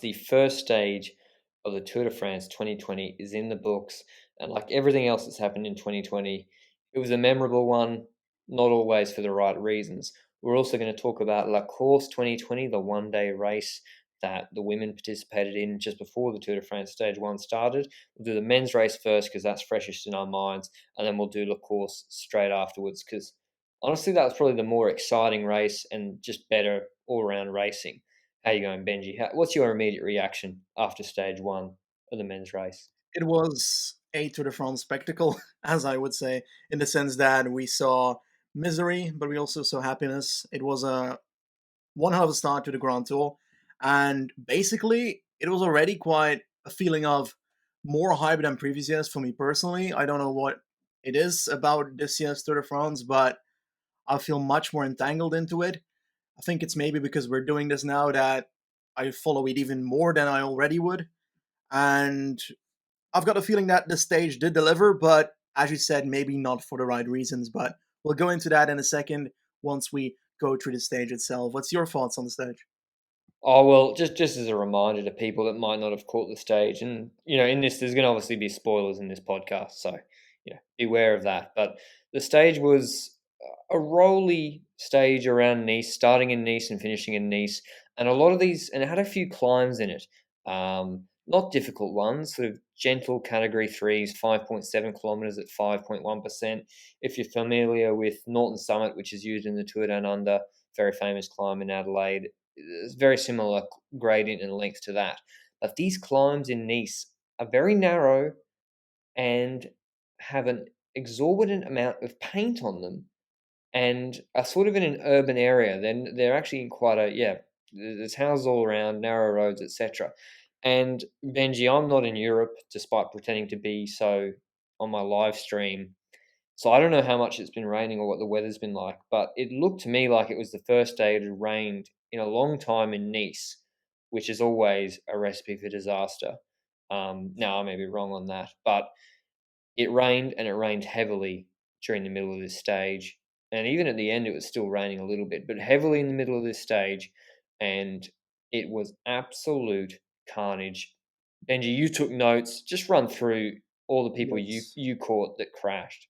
The first stage of the Tour de France 2020 is in the books, and like everything else that's happened in 2020, it was a memorable one, not always for the right reasons. We're also going to talk about La Course 2020, the one-day race that the women participated in just before the Tour de France Stage 1 started. We'll do the men's race first because that's freshest in our minds, and then we'll do La Course straight afterwards because honestly, that was probably the more exciting race and just better all-around racing. How you going, Benji? What's your immediate reaction after stage 1 of the men's race? It was a Tour de France spectacle, as I would say, in the sense that we saw misery, but we also saw happiness. It was a one hell of a start to the Grand Tour, and basically, it was already quite a feeling of more hype than previous years for me personally. I don't know what it is about this year's Tour de France, but I feel much more entangled into it. I think it's maybe because we're doing this now that I follow it even more than I already would. And I've got a feeling that the stage did deliver, but as you said, maybe not for the right reasons. But we'll go into that in a second once we go through the stage itself. What's your thoughts on the stage? Oh well, just as a reminder to people that might not have caught the stage, and in this, there's going to obviously be spoilers in this podcast, so beware of that. But the stage was a rolly stage around Nice, starting in Nice and finishing in Nice, and a lot of these, and it had a few climbs in it. Not difficult ones, sort of gentle category threes, 5.7 kilometers at 5.1%. If you're familiar with Norton Summit, which is used in the Tour Down Under, very famous climb in Adelaide, it's very similar gradient and length to that. But these climbs in Nice are very narrow and have an exorbitant amount of paint on them and are sort of in an urban area. Then they're actually in quite a there's houses all around, narrow roads, etc. And Benji, I'm not in Europe, despite pretending to be so on my live stream. So I don't know how much it's been raining or what the weather's been like, but it looked to me like it was the first day it had rained in a long time in Nice, which is always a recipe for disaster. Now I may be wrong on that, but it rained and it rained heavily during the middle of this stage. And even at the end, it was still raining a little bit, but heavily in the middle of this stage. And it was absolute carnage. Benji, you took notes. Just run through all the people Yes. you caught that crashed.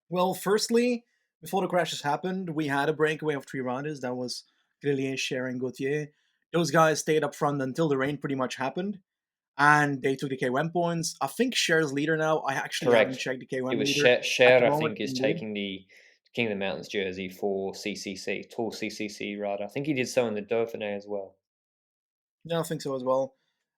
Well, firstly, before the crashes happened, we had a breakaway of three riders. That was Grelier, Cher, and Gauthier. Those guys stayed up front until the rain pretty much happened, and they took the K1 points. I think Cher's leader now. I actually haven't Correct. checked the It K1 was leader at Cher, the I moment think, is in the lead. taking the King of the Mountains jersey for CCC, tall CCC rider. I think he did so in the Dauphiné as well. Yeah, I think so as well.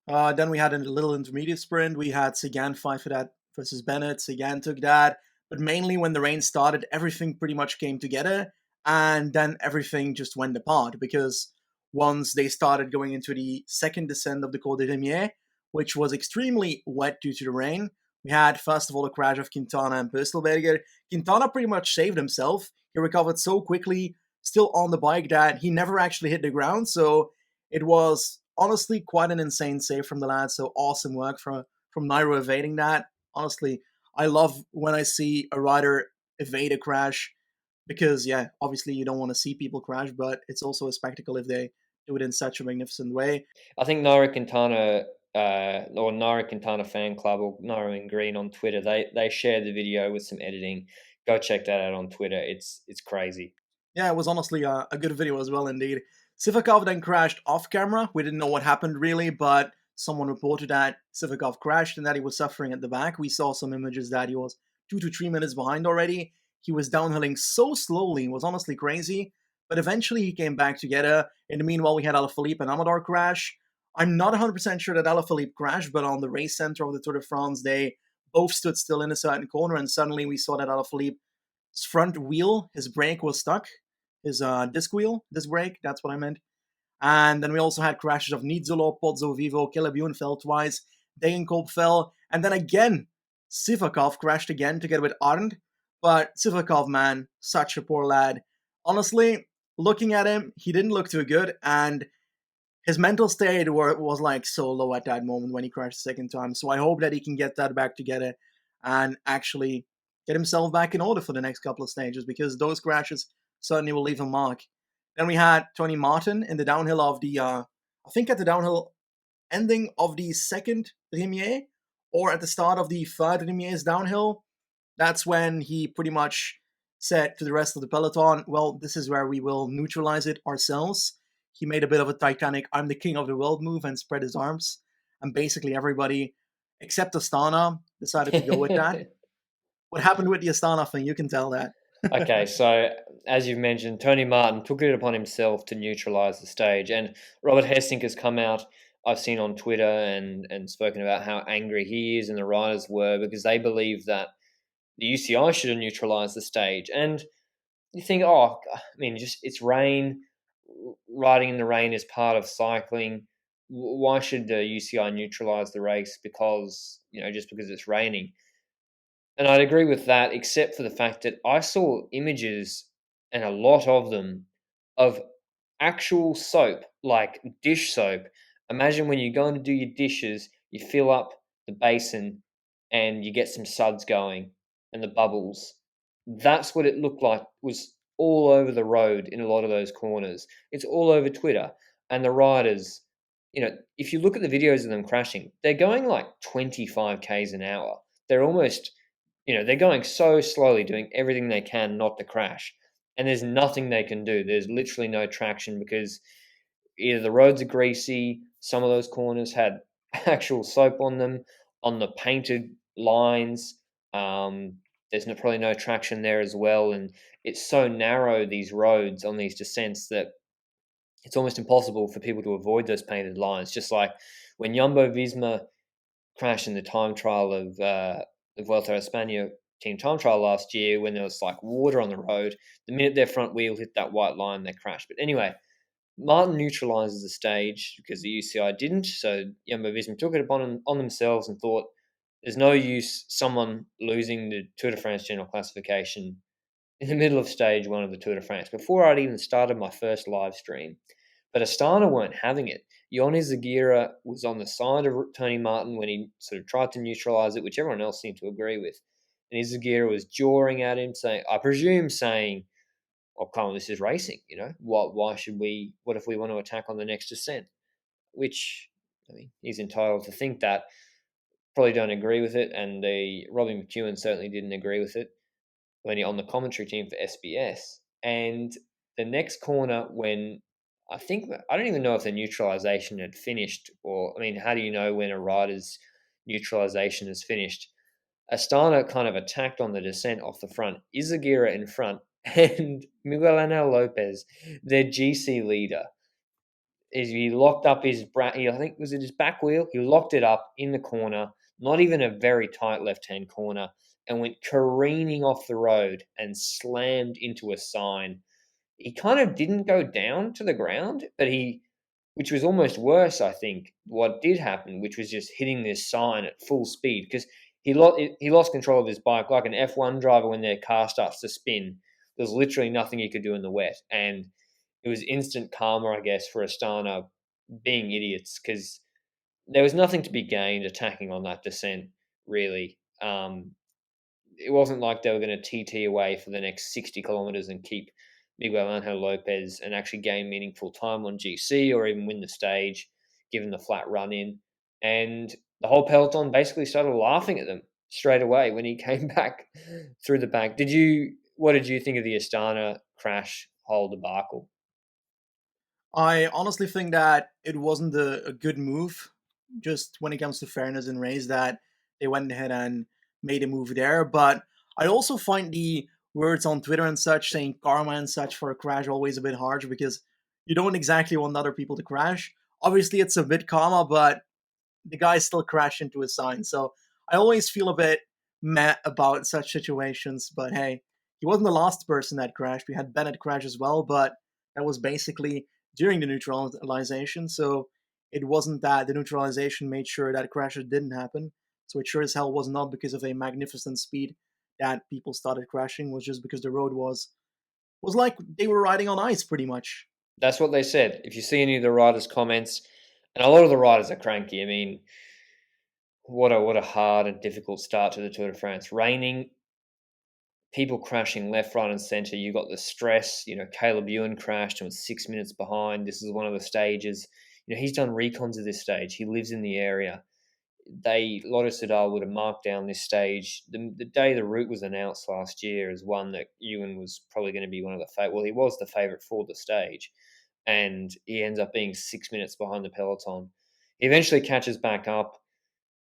Then we had a little intermediate sprint. We had Sagan fight for that versus Bennett. Sagan took that. But mainly when the rain started, everything pretty much came together. And then everything just went apart because once they started going into the second descent of the Col de Remier, which was extremely wet due to the rain, we had first of all the crash of Quintana and Pöstelberger. Quintana pretty much saved himself. He recovered so quickly, still on the bike, that he never actually hit the ground. So it was honestly quite an insane save from the lads. So awesome work from Nairo evading that. Honestly, I love when I see a rider evade a crash because yeah, obviously you don't want to see people crash, but it's also a spectacle if they do it in such a magnificent way. I think Nairo Quintana or Nairo Quintana fan club or Nairo in Green on Twitter, they shared the video with some editing. Go check that out on Twitter. It's crazy. Yeah, it was honestly a good video as well indeed. Sivakov then crashed off camera. We didn't know what happened really, but someone reported that Sivakov crashed and that he was suffering at the back. We saw some images that he was 2 to 3 minutes behind already. He was downhilling so slowly, it was honestly crazy. But eventually he came back together. In the meanwhile, we had Alaphilippe and Amador crash. I'm not 100% sure that Alaphilippe crashed, but on the race center of the Tour de France, they both stood still in a certain corner, and suddenly we saw that Alaphilippe's front wheel, his brake was stuck, his disc brake, that's what I meant. And then we also had crashes of Nizzolo, Pozzo Vivo, Caleb fell twice, Degenkolb fell, and then again, Sivakov crashed again together with Arndt. But Sivakov, man, such a poor lad. Honestly, looking at him, he didn't look too good, and his mental state was like so low at that moment when he crashed the second time. So I hope that he can get that back together and actually get himself back in order for the next couple of stages because those crashes certainly will leave a mark. Then we had Tony Martin in the downhill of the I think at the downhill ending of the second Rimier or at the start of the third Rimier's downhill, that's when he pretty much said to the rest of the peloton, well, this is where we will neutralize it ourselves. He made a bit of a Titanic, I'm the king of the world move and spread his arms. And basically everybody, except Astana, decided to go with that. What happened with the Astana thing, you can tell that. Okay, so as you've mentioned, Tony Martin took it upon himself to neutralise the stage, and Robert Hessink has come out. I've seen on Twitter and spoken about how angry he is and the riders were because they believe that the UCI should have neutralised the stage. And you think, oh, I mean, just it's rain. Riding in the rain is part of cycling. Why should the UCI neutralise the race because just because it's raining? And I'd agree with that, except for the fact that I saw images, and a lot of them, of actual soap, like dish soap. Imagine when you go in to do your dishes, you fill up the basin and you get some suds going and the bubbles. That's what it looked like, was all over the road in a lot of those corners. It's all over Twitter. And the riders, if you look at the videos of them crashing, they're going like 25 Ks an hour. They're almost they're going so slowly, doing everything they can not to crash. And there's nothing they can do. There's literally no traction because either the roads are greasy, some of those corners had actual soap on them, on the painted lines. There's probably no traction there as well. And it's so narrow, these roads on these descents, that it's almost impossible for people to avoid those painted lines. Just like when Jumbo Visma crashed in the time trial of the Vuelta a España team time trial last year, when there was like water on the road, the minute their front wheel hit that white line, they crashed. But anyway, Martin neutralises the stage because the UCI didn't. So Jumbo Visma took it upon on themselves and thought, there's no use someone losing the Tour de France general classification in the middle of stage one of the Tour de France before I'd even started my first live stream. But Astana weren't having it. Yoni Zagira was on the side of Tony Martin when he sort of tried to neutralise it, which everyone else seemed to agree with. And Zagira was jawing at him, saying, I presume saying, oh, come on, this is racing, Why should we, what if we want to attack on the next descent? Which, I mean, he's entitled to think that. Probably don't agree with it, and Robbie McEwen certainly didn't agree with it when on the commentary team for SBS. And the next corner, when I don't even know if the neutralization had finished, or I mean, how do you know when a rider's neutralization is finished? Astana kind of attacked on the descent off the front, Izaguirre in front, and Miguel Angel Lopez, their GC leader, is he locked up his I think was it his back wheel? He locked it up in the corner, not even a very tight left-hand corner, and went careening off the road and slammed into a sign. He kind of didn't go down to the ground, but which was almost worse, I think, what did happen, which was just hitting this sign at full speed, because he lost control of his bike like an F1 driver when their car starts to spin. There's literally nothing he could do in the wet, and it was instant karma, I guess, for Astana being idiots, because there was nothing to be gained attacking on that descent, really. It wasn't like they were going to TT away for the next 60 kilometers and keep Miguel Angel Lopez and actually gain meaningful time on GC or even win the stage, given the flat run in. And the whole peloton basically started laughing at them straight away when he came back through the back. What did you think of the Astana crash whole debacle? I honestly think that it wasn't a good move, just when it comes to fairness in race, that they went ahead and made a move there. But I also find the words on Twitter and such saying karma and such for a crash always a bit harsh, because you don't exactly want other people to crash. Obviously, it's a bit karma, but the guy still crashed into a sign. So I always feel a bit meh about such situations. But hey, he wasn't the last person that crashed. We had Bennett crash as well, but that was basically during the neutralization. So it wasn't that the neutralization made sure that crashes didn't happen. So it sure as hell was not because of a magnificent speed that people started crashing. It was just because the road was like they were riding on ice pretty much. That's what they said. If you see any of the riders' comments, and a lot of the riders are cranky. I mean, what a hard and difficult start to the Tour de France. Raining, people crashing left, right, and centre. You got the stress. Caleb Ewan crashed and was 6 minutes behind. This is one of the stages. he's done recons of this stage. He lives in the area. Lotto Soudal would have marked down this stage the day the route was announced last year as one that Ewan was probably going to be one of the he was the favourite for the stage, and he ends up being 6 minutes behind the peloton. He eventually catches back up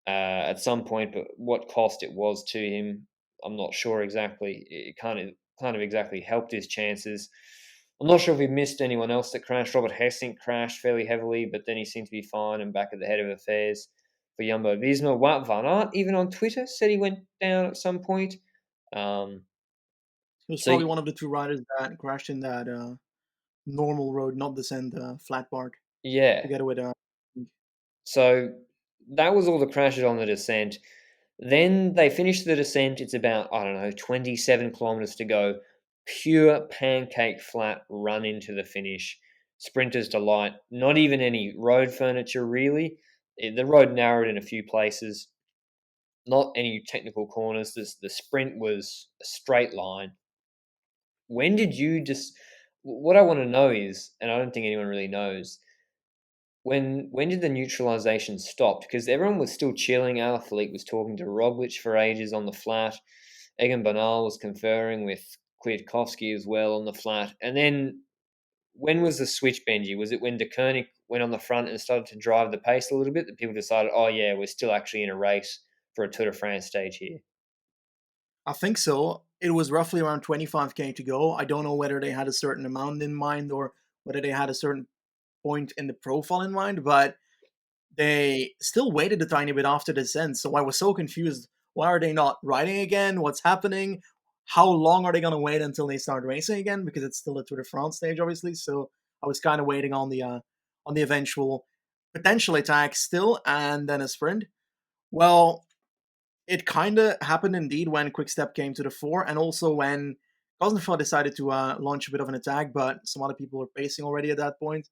at some point, but what cost it was to him, I'm not sure exactly. It kind of exactly helped his chances. I'm not sure if we missed anyone else that crashed. Robert Hessink crashed fairly heavily, but then he seemed to be fine and back at the head of affairs for Jumbo Visma. Wout van Aert, even on Twitter, said he went down at some point. Um, He was so probably one of the two riders that crashed in that normal road, not descent, flat part, yeah, together with. so that was all the crashes on the descent. Then they finish the descent. It's about, I don't know, 27 kilometers to go. Pure pancake flat run into the finish. Sprinter's delight. Not even any road furniture, really. The road narrowed in a few places. Not any technical corners. The sprint was a straight line. When did you just. What I want to know is, and I don't think anyone really knows, when did the neutralization stop? Because everyone was still chilling. Alaphilippe was talking to Roglic for ages on the flat. Egan Bernal was conferring with Kwiatkowski as well on the flat. And then when was the switch, Benji? Was it when De Koning went on the front and started to drive the pace a little bit that people decided, oh yeah, we're still actually in a race for a Tour de France stage here? I think so. It was roughly around 25k to go. I don't know whether they had a certain amount in mind or whether they had a certain point in the profile in mind, but they still waited a tiny bit after the descent. So I was so confused. Why are they not riding again? What's happening? How long are they going to wait until they start racing again? Because it's still a Tour de France stage, obviously. So I was kind of waiting on the eventual potential attack still, and then a sprint. Well, it kind of happened indeed when Quickstep came to the fore, and also when Cosnefroid decided to launch a bit of an attack, but some other people were pacing already at that point.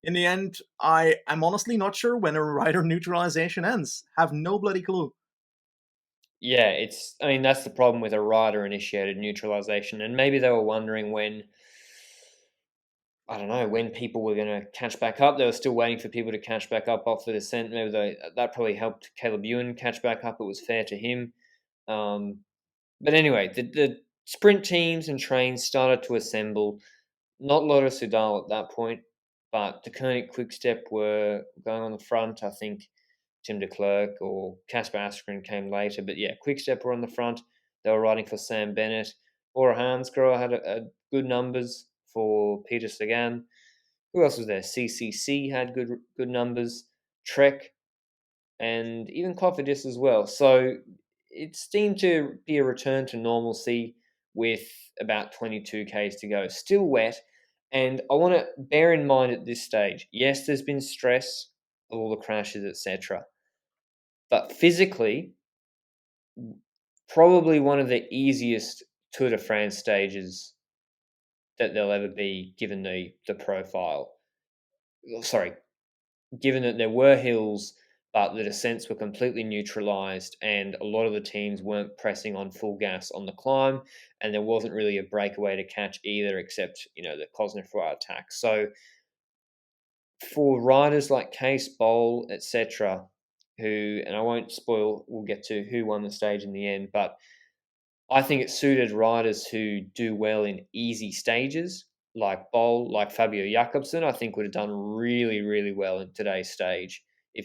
In the end, I am honestly not sure when a rider neutralization ends. Have no bloody clue. Yeah, I mean, that's the problem with a rider initiated neutralization. And maybe they were wondering when, I don't know, when people were going to catch back up. They were still waiting for people to catch back up off the descent. That probably helped Caleb Ewan catch back up. It was fair to him. Um, but anyway, the sprint teams and trains started to assemble. Not Lotto Soudal at that point, but De Koning Quickstep were going on the front. I think Tim de Klerk or Casper Askren came later. But yeah, Quickstep were on the front. They were riding for Sam Bennett. Or Hansgrohe had a good numbers for Peter Sagan. Who else was there? CCC had good numbers. Trek and even Cofidis as well. So it seemed to be a return to normalcy with about 22 Ks to go. Still wet. And I want to bear in mind at this stage, yes, there's been stress of all the crashes, etc. But physically, probably one of the easiest Tour de France stages that there'll ever be, given the profile. Sorry, given that there were hills, but the descents were completely neutralized, and a lot of the teams weren't pressing on full gas on the climb, and there wasn't really a breakaway to catch either, except the Cosnefroid attack. So for riders like Case Bowl, etc., who, and I won't spoil, we'll get to who won the stage in the end, but I think it suited riders who do well in easy stages, like Bowl, like Fabio Jakobsen. I think would have done really, really well in today's stage if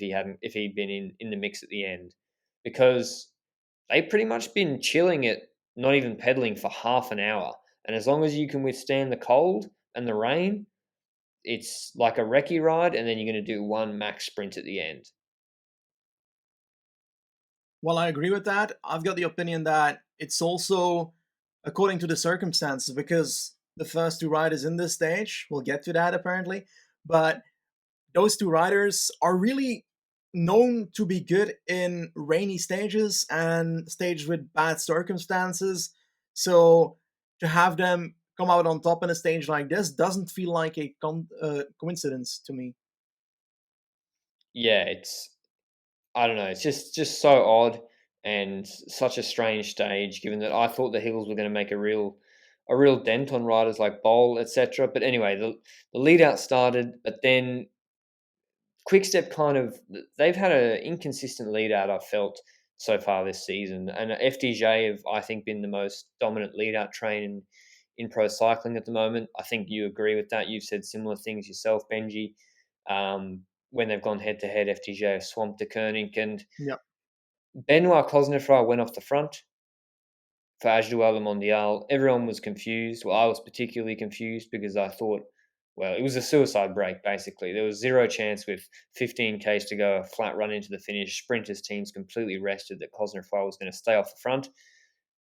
he'd been in the mix at the end, because they pretty much been chilling it, not even pedaling for half an hour. And as long as you can withstand the cold and the rain, it's like a recce ride, and then you're going to do one max sprint at the end. Well, I agree with that. I've got the opinion that it's also according to the circumstances because the first two riders in this stage, we'll get to that apparently, but those two riders are really known to be good in rainy stages and stages with bad circumstances. So to have them come out on top in a stage like this doesn't feel like a coincidence to me. Yeah, I don't know. It's just so odd and such a strange stage. Given that I thought the Hills were going to make a real dent on riders like Bowl, etc. But anyway, the lead out started, but then Quickstep they've had an inconsistent lead out, I've felt, so far this season. And FDJ have, I think, been the most dominant lead out train in pro cycling at the moment. I think you agree with that. You've said similar things yourself, Benji. When they've gone head to head, FDJ have swamped De Koenig, and Yeah. Benoit Cosnefroy went off the front for Ajdoua Le Mondial. Everyone was confused. Well, I was particularly confused because I thought, well, it was a suicide break, basically. There was zero chance with 15Ks to go, a flat run into the finish. Sprinters teams completely rested that Cosnefroy was going to stay off the front.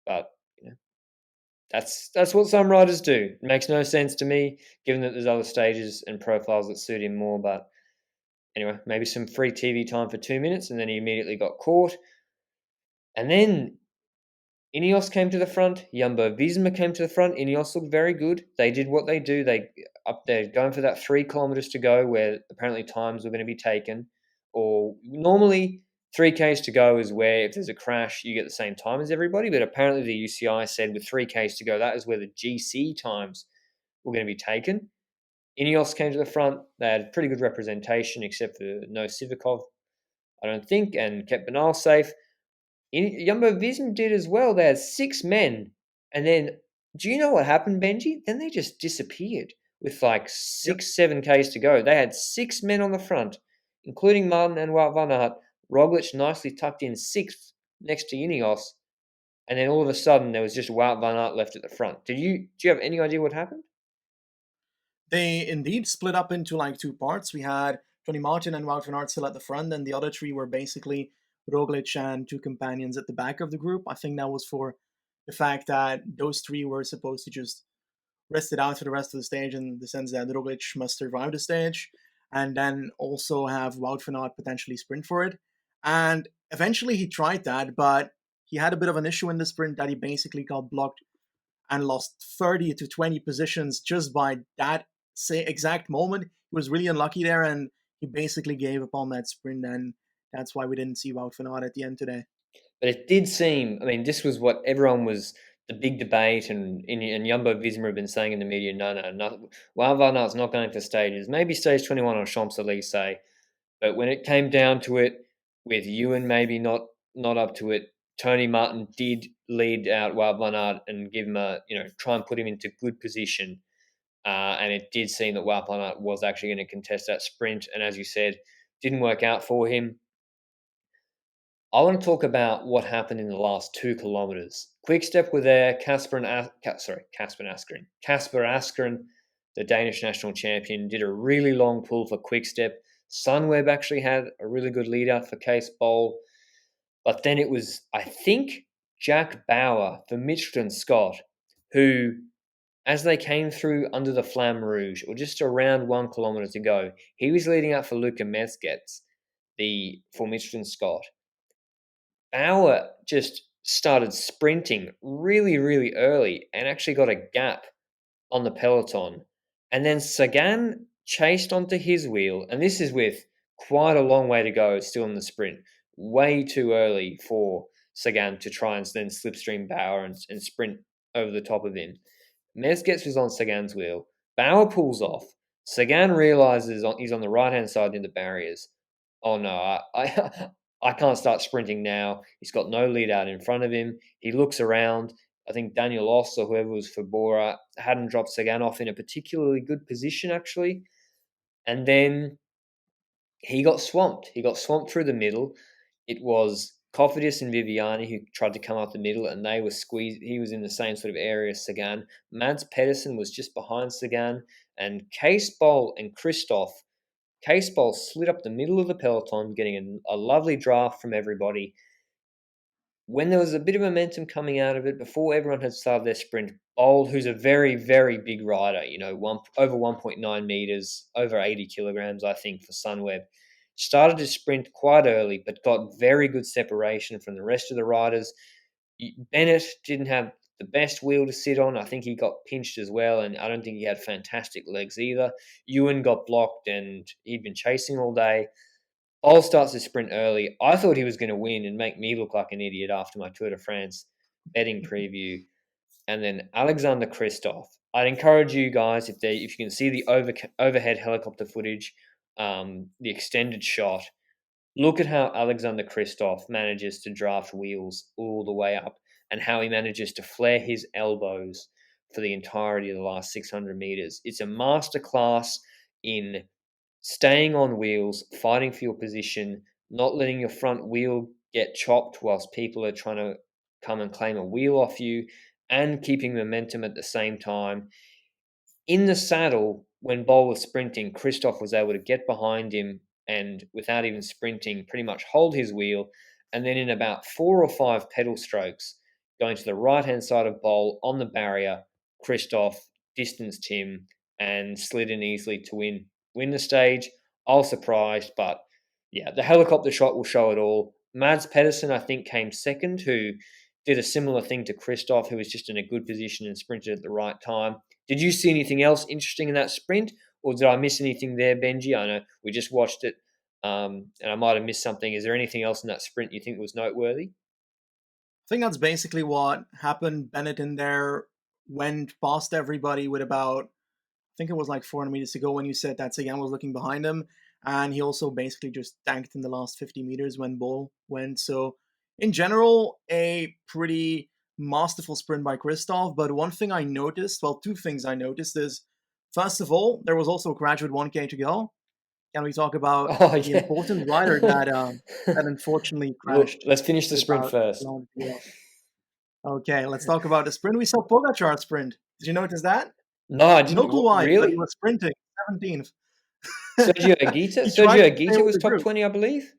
But that's what some riders do. It makes no sense to me, given that there's other stages and profiles that suit him more. But anyway, maybe some free TV time for 2 minutes, and then he immediately got caught. And then Ineos came to the front. Jumbo Visma came to the front. Ineos looked very good. They did what they do. They're going for that 3 kilometers to go, where apparently times were going to be taken. Or normally 3Ks to go is where if there's a crash, you get the same time as everybody. But apparently the UCI said with 3Ks to go, that is where the GC times were going to be taken. Ineos came to the front. They had pretty good representation, except for no Sivakov, I don't think, and kept Bernal safe. Jumbo Visma did as well. They had 6 men, and then do you know what happened, Benji? Then they just disappeared with like Yep. 7Ks to go. They had 6 men on the front, including Martin and Wout van Aert. Roglic nicely tucked in 6th next to Ineos, and then all of a sudden there was just Wout van Aert left at the front. Do you have any idea what happened? They indeed split up into like 2 parts. We had Tony Martin and Wout van Aert still at the front, and the other 3 were basically Roglic and 2 companions at the back of the group. I think that was for the fact that those 3 were supposed to just rest it out for the rest of the stage, in the sense that Roglic must survive the stage, and then also have Wout van Aert potentially sprint for it. And eventually he tried that, but he had a bit of an issue in the sprint that he basically got blocked and lost 30 to 20 positions just by that exact moment. He was really unlucky there, and he basically gave up on that sprint, and that's why we didn't see Wout van Aert at the end today. But it did seem, I mean, this was what everyone was, the big debate, and Jumbo Visma have been saying in the media, no. Wout van Aert's not going for stages. Maybe stage 21 on Champs-Élysées, but when it came down to it, with Ewan maybe not up to it, Tony Martin did lead out Wout van Aert and give him try and put him into good position. And it did seem that Wout van Aert was actually going to contest that sprint. And as you said, didn't work out for him. I want to talk about what happened in the last 2 kilometers. Quickstep were there. Casper Askren, the Danish national champion, did a really long pull for Quickstep. Sunweb actually had a really good lead out for Case Bowl. But then it was, I think, Jack Bauer for Mitchelton Scott, who, as they came through under the Flamme Rouge, or just around 1 kilometer to go, he was leading out for Luca Mezgec, for Mitchelton Scott. Bauer just started sprinting really, really early and actually got a gap on the peloton. And then Sagan chased onto his wheel, and this is with quite a long way to go still in the sprint. Way too early for Sagan to try and then slipstream Bauer and sprint over the top of him. Mezgec was on Sagan's wheel. Bauer pulls off. Sagan realizes he's on the right-hand side in the barriers. Oh no, I can't start sprinting now. He's got no lead out in front of him. He looks around. I think Daniel Oss or whoever was for Bora hadn't dropped Sagan off in a particularly good position, actually. And then he got swamped. He got swamped through the middle. It was Cofidis and Viviani who tried to come up the middle, and they were squeezed. He was in the same sort of area as Sagan. Mads Pedersen was just behind Sagan, and Case Bowl and Christoph. Case Bowl slid up the middle of the peloton, getting a lovely draft from everybody. When there was a bit of momentum coming out of it, before everyone had started their sprint, Bold, who's a very, very big rider, over 1.9 meters, over 80 kilograms, I think, for Sunweb, started to sprint quite early, but got very good separation from the rest of the riders. Bennett didn't have the best wheel to sit on. I think he got pinched as well, and I don't think he had fantastic legs either. Ewan got blocked, and he'd been chasing all day. Bol starts to sprint early. I thought he was going to win and make me look like an idiot after my Tour de France betting preview. And then Alexander Kristoff. I'd encourage you guys, if you can see the overhead helicopter footage, the extended shot, look at how Alexander Kristoff manages to draft wheels all the way up and how he manages to flare his elbows for the entirety of the last 600 meters. It's a masterclass in staying on wheels, fighting for your position, not letting your front wheel get chopped whilst people are trying to come and claim a wheel off you, and keeping momentum at the same time. In the saddle, when Bol was sprinting, Christoph was able to get behind him and, without even sprinting, pretty much hold his wheel. And then, in about 4 or 5 pedal strokes, going to the right hand side of Bol on the barrier, Christoph distanced him and slid in easily to win the stage. I was surprised, but yeah, the helicopter shot will show it all. Mads Pedersen, I think, came second, who did a similar thing to Christoph, who was just in a good position and sprinted at the right time. Did you see anything else interesting in that sprint, or did I miss anything there, Benji? I know we just watched it, and I might have missed something. Is there anything else in that sprint you think was noteworthy? I think that's basically what happened. Bennett in there went past everybody with about, I think it was like 400 meters to go when you said that Sagan was looking behind him. And he also basically just tanked in the last 50 meters when Bol went. So, in general, a pretty masterful sprint by Christoph. But one thing I noticed, well, two things I noticed is, first of all, there was also a crash with 1K to go. Can we talk about Oh the yeah. important rider that unfortunately Well, crashed let's finish the with sprint about first. 1 to go? Okay, let's talk about the sprint. We saw Pogacar sprint. Did you notice that? No, I No didn't. clue why, but he Really? was sprinting 17th. Sergio Agita. He tried Sergio to stay Agita with was the top group. 20, I believe.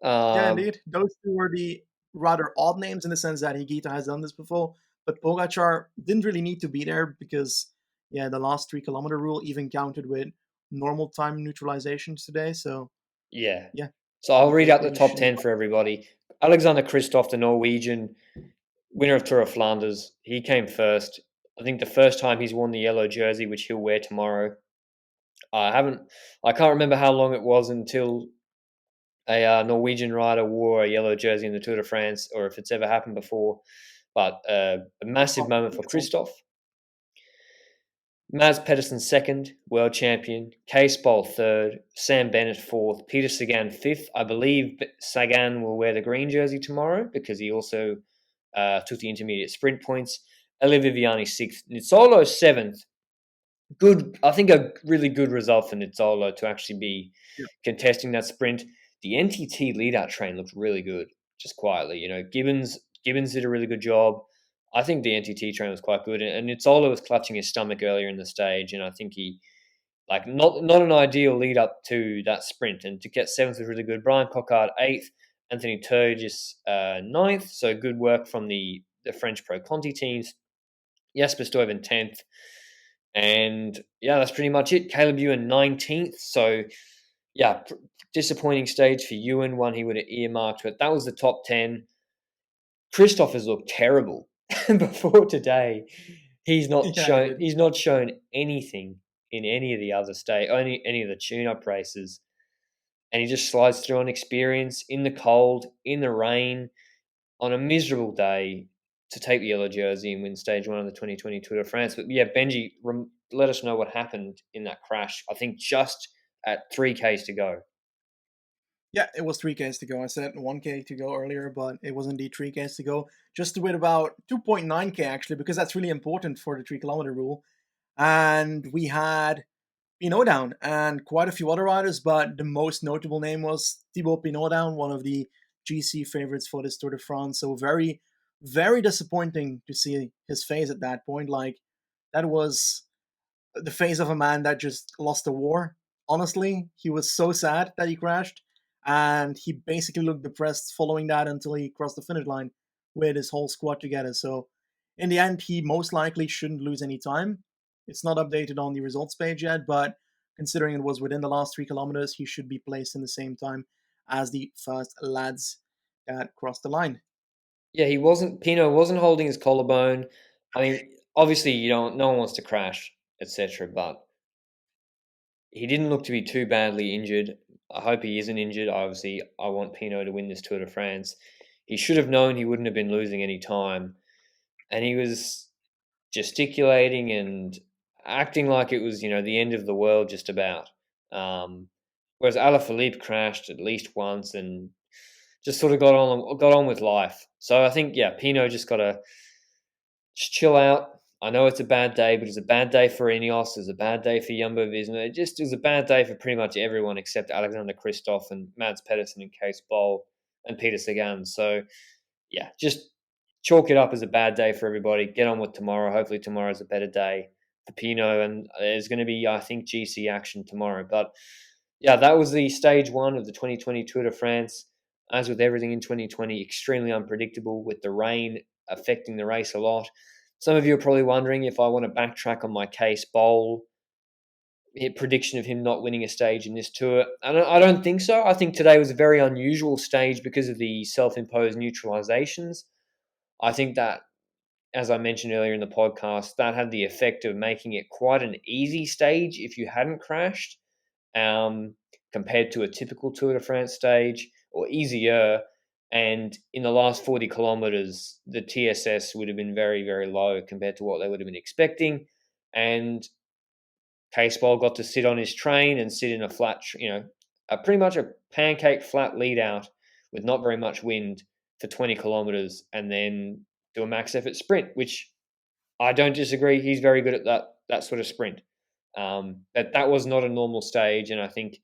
Yeah, Um, indeed. Those two were the rather odd names in the sense that Higuita has done this before, but Pogacar didn't really need to be there because, yeah, the last 3 kilometer rule even counted with normal time neutralizations today. So, yeah. yeah, So I'll read the out the finish top in 10 for everybody. Alexander Kristoff, the Norwegian, winner of Tour of Flanders. He came first. I think the first time he's worn the yellow jersey, which he'll wear tomorrow. I haven't. I can't remember how long it was until a Norwegian rider wore a yellow jersey in the Tour de France, or if it's ever happened before. But a massive I moment think for so. Christoph. Mads Pedersen second, world champion. Case Bowl third. Sam Bennett fourth. Peter Sagan fifth. I believe Sagan will wear the green jersey tomorrow because he also took the intermediate sprint points. Elia Viviani sixth. Nizzolo seventh. Good, I think a really good result for Nizzolo to actually be Yeah, contesting that sprint. The NTT lead-out train looked really good, just quietly. Gibbons did a really good job. I think the NTT train was quite good, and Nizzolo was clutching his stomach earlier in the stage, and I think he like not an ideal lead up to that sprint, and to get seventh was really good. Brian Cockard eighth, Anthony Turgis ninth, so good work from the French Pro Conti teams. Jasper Stuyven 10th. And yeah, that's pretty much it. Caleb Ewan 19th. So yeah, disappointing stage for Ewan, one he would have earmarked, but that was the top 10. Christoph has looked terrible before today. yeah, he did. He's not shown anything in any of the other any of the tune-up races, and he just slides through on experience in the cold, in the rain, on a miserable day to take the yellow jersey and win stage one of the 2020 Tour de France. But yeah, Benji, let us know what happened in that crash. I think just at 3Ks to go. Yeah, it was 3Ks to go. I said 1K to go earlier, but it was indeed 3Ks to go. Just with about 2.9K actually, because that's really important for the 3 kilometer rule. And we had Pinot down and quite a few other riders, but the most notable name was Thibaut Pinot down, one of the GC favorites for this Tour de France. So very, very disappointing to see his face at that point. Like that was the face of a man that just lost a war. Honestly, he was so sad that he crashed, and he basically looked depressed following that until he crossed the finish line with his whole squad together. So, in the end, he most likely shouldn't lose any time. It's not updated on the results page yet, but considering it was within the last 3 kilometers, he should be placed in the same time as the first lads that crossed the line. Yeah, Pino wasn't holding his collarbone. I mean, obviously, no one wants to crash, etc. But he didn't look to be too badly injured. I hope he isn't injured. Obviously, I want Pino to win this Tour de France. He should have known he wouldn't have been losing any time, and he was gesticulating and acting like it was, the end of the world just about. Um, whereas Alaphilippe crashed at least once and just sort of got on with life. So I think, yeah, Pinot just got to just chill out. I know it's a bad day, but it's a bad day for Ineos. It's a bad day for Jumbo Visma. It just is a bad day for pretty much everyone except Alexander Kristoff and Mads Pedersen and Case Bowl and Peter Sagan. So, yeah, just chalk it up as a bad day for everybody. Get on with tomorrow. Hopefully, tomorrow's a better day for Pinot. And there's going to be, I think, GC action tomorrow. But yeah, that was the stage one of the 2020 Tour de France. As with everything in 2020, extremely unpredictable with the rain affecting the race a lot. Some of you are probably wondering if I want to backtrack on my Case Bowl prediction of him not winning a stage in this tour. I don't think so. I think today was a very unusual stage because of the self-imposed neutralizations. I think that, as I mentioned earlier in the podcast, that had the effect of making it quite an easy stage if you hadn't crashed, compared to a typical Tour de France stage, or easier. And in the last 40 kilometers, the TSS would have been very, very low compared to what they would have been expecting. And Caseball got to sit on his train and sit in a flat, pretty much a pancake flat lead out with not very much wind for 20 kilometers and then do a max effort sprint, which I don't disagree. He's very good at that sort of sprint. But that was not a normal stage, and I think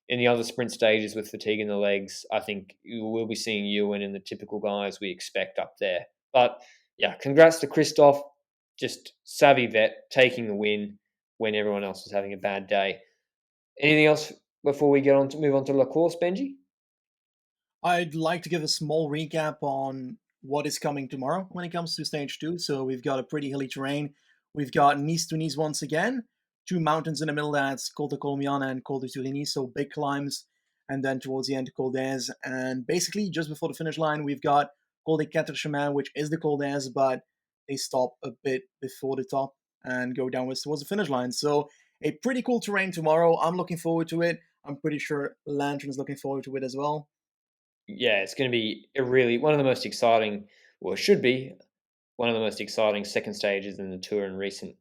in the other sprint stages with fatigue in the legs, I think we'll be seeing Ewan and the typical guys we expect up there. But yeah, congrats to Christoph, just savvy vet, taking the win when everyone else was having a bad day. Anything else before we move on to La Course, Benji? I'd like to give a small recap on what is coming tomorrow when it comes to stage two. So we've got a pretty hilly terrain. We've got Nice to Nice once again, two mountains in the middle, that's Col de Colmiana and Col de Turini, so big climbs, and then towards the end Col d'Aise. And basically, just before the finish line, we've got Col des Quatre Chemins, which is the Col d'Aise, but they stop a bit before the top and go downwards towards the finish line. So a pretty cool terrain tomorrow. I'm looking forward to it. I'm pretty sure Lanterne is looking forward to it as well. Yeah, it's going to be a really one of the most exciting, or should be one of the most exciting second stages in the tour in recent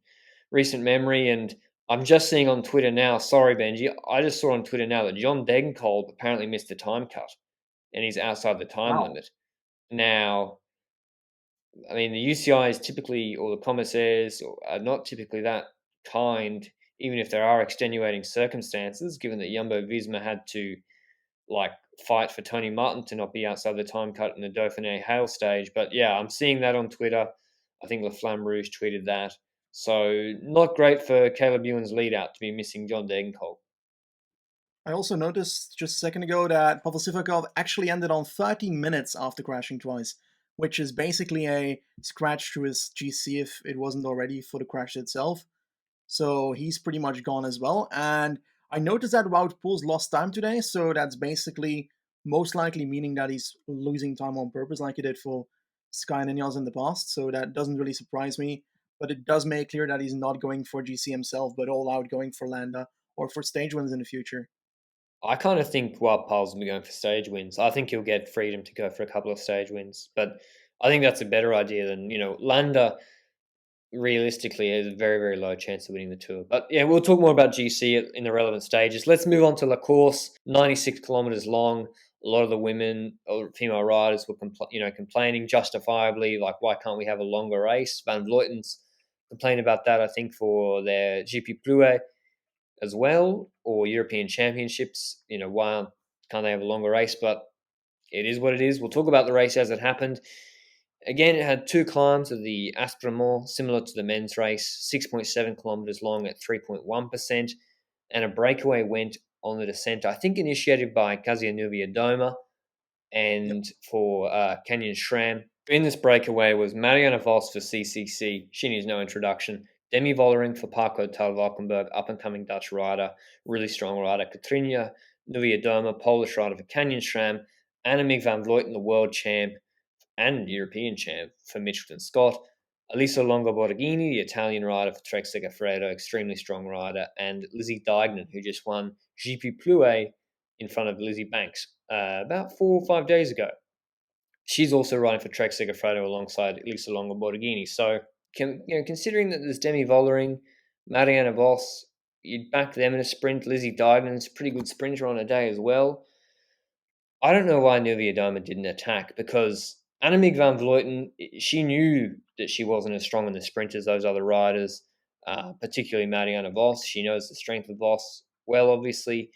memory. And I'm just seeing on Twitter now. Sorry, Benji. I just saw on Twitter now that John Degenkolb apparently missed the time cut, and he's outside the time Wow. limit. Now, I mean, the UCI is typically, or the commissaires, are not typically that kind, even if there are extenuating circumstances. Given that Jumbo Visma had to like fight for Tony Martin to not be outside the time cut in the Dauphiné Hail stage. But yeah, I'm seeing that on Twitter. I think La Flamme Rouge tweeted that. So not great for Caleb Ewan's lead out to be missing John Degenkolb. I also noticed just a second ago that Pavel Sivakov actually ended on 13 minutes after crashing twice, which is basically a scratch to his GC if it wasn't already for the crash itself. So he's pretty much gone as well. And I noticed that Wout Poels lost time today, so that's basically most likely meaning that he's losing time on purpose, like he did for Sky and Ineos in the past. So that doesn't really surprise me, but it does make clear that he's not going for GC himself, but all out going for Landa or for stage wins in the future. I kind of think Wild Piles will be going for stage wins. I think he'll get freedom to go for a couple of stage wins, but I think that's a better idea than Landa. Realistically, has a very, very low chance of winning the tour. But yeah, we'll talk more about GC in the relevant stages. Let's move on to La Course, 96 kilometers long. A lot of the women or female riders were complaining justifiably, like, why can't we have a longer race? Van Vleuten's complained about that, I think, for their GP Plouet as well, or European Championships. Why can't they have a longer race? But it is what it is. We'll talk about the race as it happened. Again, it had two climbs of the Aspremont, similar to the men's race, 6.7 kilometers long at 3.1%, and a breakaway went on the descent, I think initiated by Kazianuvia Doma Yep. and for Canyon Schramm. In this breakaway was Marianne Vos for CCC. She needs no introduction. Demi Vollering for Parco Tal Valkenburg, up-and-coming Dutch rider, really strong rider. Katrina Nuvia Doma, Polish rider for Canyon Schramm. Annemiek van Vleuten, the world champ and European champ for Mitchelton Scott. Elisa Longo Borghini, the Italian rider for Trek Segafredo, extremely strong rider, and Lizzie Deignan, who just won GP Plouet in front of Lizzie Banks about 4 or 5 days ago. She's also riding for Trek Segafredo alongside Elisa Longo Borghini. So, considering that there's Demi Vollering, Marianne Vos, you'd back them in a sprint. Lizzie Diamond's a pretty good sprinter on a day as well. I don't know why Nieuwiadoma didn't attack, because Annemiek van Vleuten, she knew that she wasn't as strong in the sprint as those other riders, particularly Marianne Vos. She knows the strength of Vos well, obviously.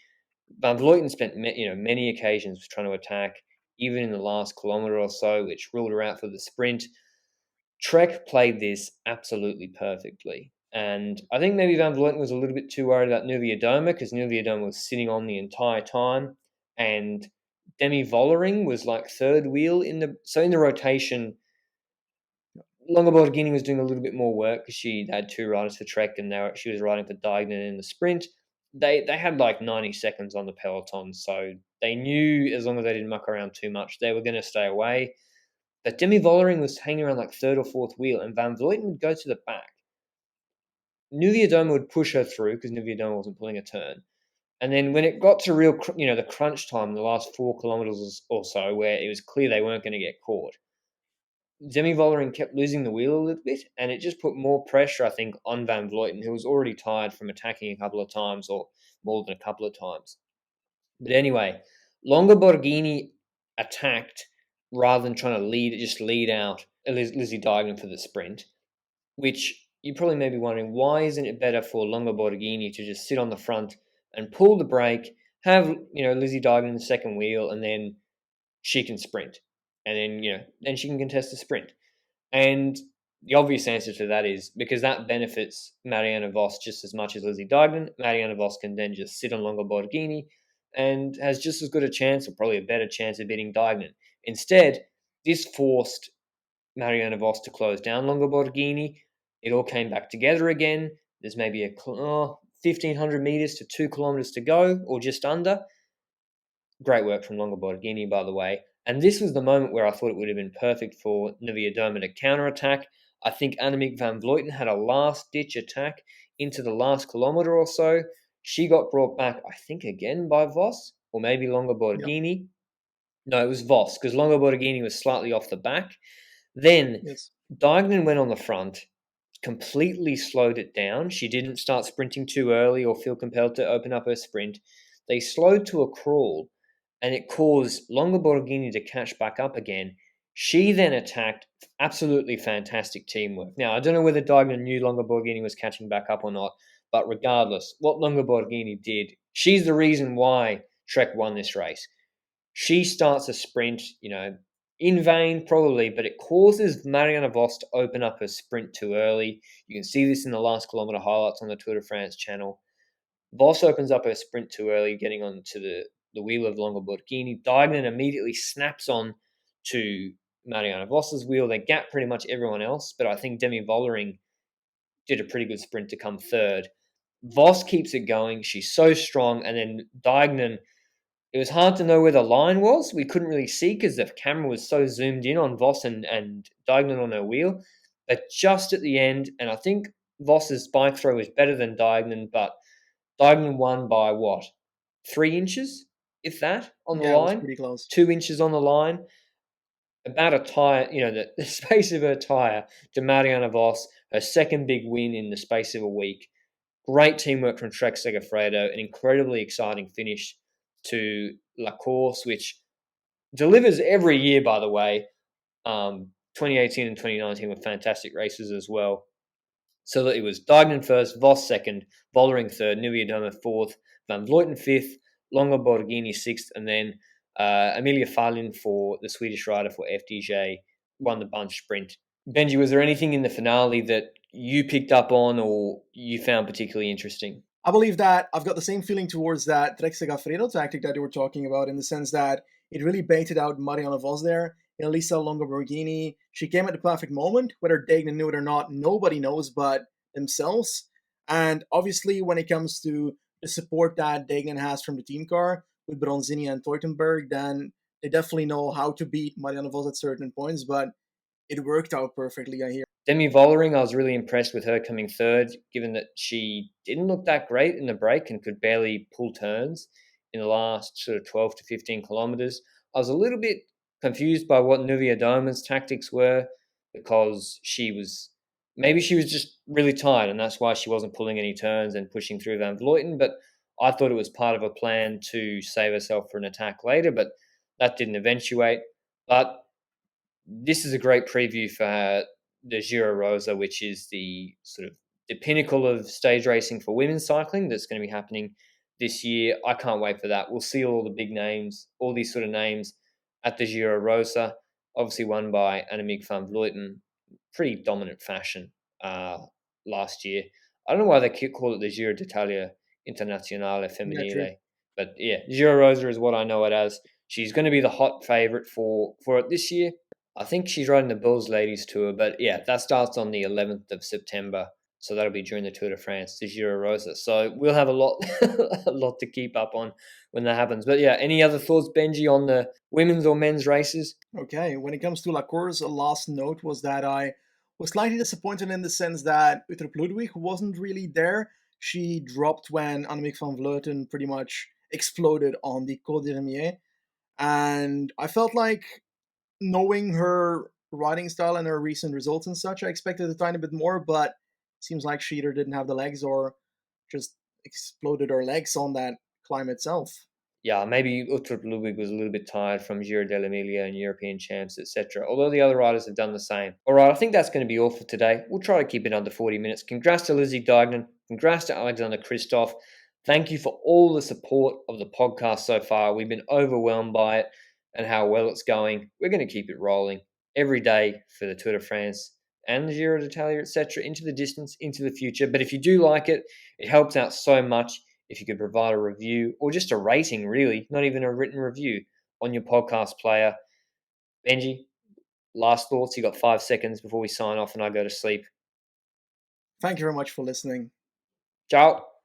Van Vleuten spent many occasions trying to attack, even in the last kilometre or so, which ruled her out for the sprint. Trek played this absolutely perfectly. And I think maybe Van Vleuten was a little bit too worried about Nieuwiadoma, because Nieuwiadoma was sitting on the entire time, and Demi Vollering was like third wheel in the rotation. Longa Borghini was doing a little bit more work because she had two riders for Trek, and she was riding for Diagnan in the sprint. They had like 90 seconds on the peloton, so they knew as long as they didn't muck around too much, they were going to stay away. But Demi Vollering was hanging around like third or fourth wheel, and Van Vleuten would go to the back. Nieuwiadoma would push her through because Nieuwiadoma wasn't pulling a turn. And then when it got to real, the crunch time, the last 4 kilometers or so, where it was clear they weren't going to get caught, Demi Vollering kept losing the wheel a little bit, and it just put more pressure, I think, on Van Vleuten, who was already tired from attacking a couple of times, or more than a couple of times. But anyway, Longa Borghini attacked rather than trying to lead out Lizzie Deignan for the sprint, which you probably may be wondering, why isn't it better for Longa Borghini to just sit on the front and pull the brake, have Lizzie Deignan in the second wheel, and then she can sprint, and then she can contest the sprint. And the obvious answer to that is because that benefits Marianne Vos just as much as Lizzie Deignan. Marianne Vos can then just sit on Longa Borghini and has just as good a chance, or probably a better chance, of beating Deignan. Instead, this forced Marianne Vos to close down Longa Borghini. It all came back together again. There's maybe 1,500 meters to 2 kilometers to go, or just under. Great work from Longa Borghini, by the way. And this was the moment where I thought it would have been perfect for Nieuwiadoma to counterattack. I think Annemiek van Vleuten had a last-ditch attack into the last kilometre or so. She got brought back, I think, again by Vos, or maybe Longa Borghini. Yep. No, it was Vos, because Longa Borghini was slightly off the back. Then Deignan went on the front, completely slowed it down. She didn't start sprinting too early or feel compelled to open up her sprint. They slowed to a crawl, and it caused Longa Borghini to catch back up again. She then attacked. Absolutely fantastic teamwork. Now, I don't know whether Deignan knew Longa Borghini was catching back up or not, but regardless, what Longa Borghini did, she's the reason why Trek won this race. She starts a sprint, in vain probably, but it causes Marianne Vos to open up her sprint too early. You can see this in the last kilometre highlights on the Tour de France channel. Vos opens up her sprint too early, getting onto the wheel of Longa Borghini. Deignan immediately snaps on to Marianne Vos's wheel. They gap pretty much everyone else, but I think Demi Vollering did a pretty good sprint to come third. Vos keeps it going. She's so strong, and then Deignan, it was hard to know where the line was. We couldn't really see because the camera was so zoomed in on Vos and Deignan on her wheel. But just at the end, and I think Vos's bike throw was better than Deignan, but Deignan won by what? 3 inches, if that, on the line? Yeah, it was pretty close. 2 inches on the line. About a tyre, the space of her tyre to Marianne Vos, her second big win in the space of a week. Great teamwork from Trek Segafredo, an incredibly exciting finish to La Course, which delivers every year, by the way. 2018 and 2019 were fantastic races as well. So that it was Deignan first, Vos second, Vollering third, Nieuwiadoma fourth, Van Vleuten fifth, Longa Borghini sixth, and then Amelia Farlin for the Swedish rider for FDJ won the bunch sprint. Benji, was there anything in the finale that you picked up on or you found particularly interesting? I believe that I've got the same feeling towards that Trek Segafredo tactic that you were talking about, in the sense that it really baited out Marianne Vos there. Elisa Longa Borghini, she came at the perfect moment. Whether Deignan knew it or not, nobody knows but themselves. And obviously, when it comes to the support that Deignan has from the team car with Bronzini and Teutenberg, then they definitely know how to beat Marianne Vos at certain points, but it worked out perfectly, I hear. Demi Vollering, I was really impressed with her coming third, given that she didn't look that great in the break and could barely pull turns in the last sort of 12 to 15 kilometres. I was a little bit confused by what Nieuwiadoma's tactics were, because she was maybe she was just really tired, and that's why she wasn't pulling any turns and pushing through Van Vleuten. But I thought it was part of a plan to save herself for an attack later, but that didn't eventuate. But this is a great preview for the Giro Rosa, which is the sort of the pinnacle of stage racing for women's cycling that's going to be happening this year. I can't wait for that. We'll see all the big names, all these sort of names at the Giro Rosa, obviously won by Annemiek van Vleuten, pretty dominant fashion uh, last year. I don't know why they call it the Giro d'Italia Internazionale Yeah, true. Femminile, but yeah, Giro Rosa is what I know it as. She's going to be the hot favourite for it this year. I think she's riding the Bulls Ladies Tour, but yeah, that starts on the 11th of September. So that'll be during the Tour de France, the Giro Rosa. So we'll have a lot, a lot to keep up on when that happens. But yeah, any other thoughts, Benji, on the women's or men's races? Okay, when it comes to La Course, a last note was that I was slightly disappointed in the sense that Uttrup Ludwig wasn't really there. She dropped when Annemiek van Vleuten pretty much exploded on the Col de Remier. And I felt like, knowing her riding style and her recent results and such, I expected a tiny bit more, but seems like she either didn't have the legs or just exploded her legs on that climb itself. Yeah, maybe Uttrup Ludwig was a little bit tired from Giro dell'Emilia and European champs, etc. Although the other riders have done the same. All right, I think that's going to be all for today. We'll try to keep it under 40 minutes. Congrats to Lizzie Dignan. Congrats to Alexander Kristoff. Thank you for all the support of the podcast so far. We've been overwhelmed by it and how well it's going. We're going to keep it rolling every day for the Tour de France and the Giro d'Italia, etc., into the distance, into the future. But if you do like it, it helps out so much if you could provide a review or just a rating, really, not even a written review on your podcast player. Benji, last thoughts. You got 5 seconds before we sign off and I go to sleep. Thank you very much for listening. Ciao.